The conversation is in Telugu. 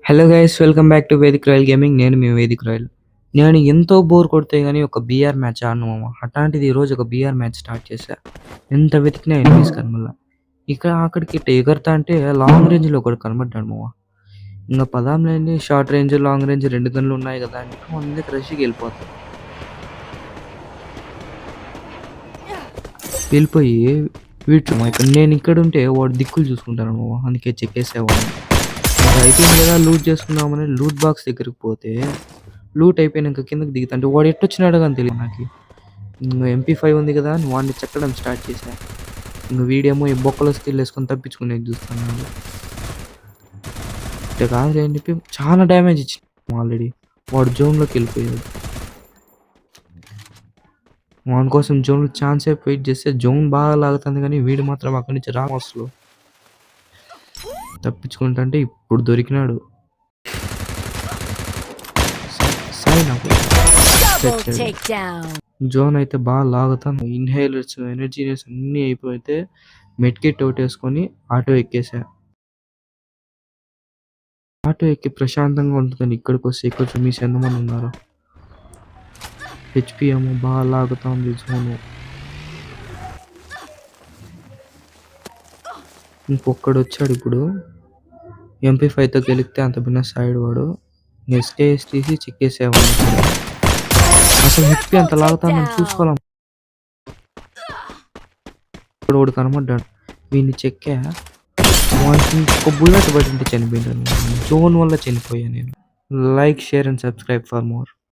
Hello guys, welcome back to Vedic royal gaming. నేను మీ వేదిక్ రాయల్. నేను ఎంతో బోర్ కొడితే గానీ ఒక బీఆర్ మ్యాచ్ ఆడను మామ. అట్లాంటిది ఈరోజు ఒక బీఆర్ మ్యాచ్ స్టార్ట్ చేశా. ఎంత వెతికినా ఎనిమీస్ కనబడలా. ఇక్కడ అక్కడికి ఇట్ట ఎగురుతా అంటే లాంగ్ రేంజ్లో ఒకడు కనబడ్డాడు మామ. ఇంకా పదాంలేండి, షార్ట్ రేంజ్ లాంగ్ రేంజ్ 2 గన్లు ఉన్నాయి కదా అని ముందుకు రష్కి వెళ్ళిపోయి వీటి ఇక్కడ నేను ఇక్కడ ఉంటే వాడు దిక్కులు చూసుకుంటాను మామ. అందుకే చెక్కేసేవాడిని. అయిపోయింది కదా, లూట్ చేసుకుందామని లూట్ బాక్స్ దగ్గరికి పోతే లూట్ అయిపోయినాక కిందకి దిగుతుంటే వాడు ఎట్టొచ్చినాడు కానీ తెలియదు నాకు. ఇంకా MP5 ఉంది కదా అని వాడిని చెక్కడం స్టార్ట్ చేశాను. ఇంకా వీడేమో ఈ బొక్కలో స్కిల్ వేసుకొని తప్పించుకునేది చూస్తున్నాడు. ఇట్లా కాదు అని చెప్పి చాలా డ్యామేజ్ ఇచ్చింది ఆల్రెడీ. వాడు జోన్లోకి వెళ్ళిపోయాడు. వాడి కోసం జోన్లో ఛాన్స్ వెయిట్ చేస్తే జోన్ బాగా లాగుతుంది కానీ వీడు మాత్రం అక్కడి నుంచి రామోస్లో తప్పించుకుంటుంటే ఇప్పుడు దొరికినాడు. జోన్ అయితే బాగా లాగుతాను. ఇన్హేలర్స్, ఎనర్జీనెస్ అన్నీ అయిపోతే మెడ్ కిట్ ఒకటి వేసుకొని ఆటో ఎక్కేసా. ఆటో ఎక్కి ప్రశాంతంగా ఉంటుంది. ఇక్కడికి వస్తే ఇక్కడ చూసి ఎంతమంది ఉన్నారు. HP ఏమో బాగా లాగుతా ఉంది జోను. ఇంకొక్కడు వచ్చాడు ఇప్పుడు. MP5తో గెలిస్తే అంత బిన్న సైడ్ వాడు. స్టేజ్ తీసి చెక్కేసేవాడు. అసలు HP అంత లాగుతానని చూసుకోలేం. ఇప్పుడు వాడు కనబడ్డాడు. వీడిని చెక్కా. వాడికి ఒక బుల్లెట్ పడింటే చనిపోయాను. జోన్ వల్ల చనిపోయాను నేను. Like, share and subscribe for more.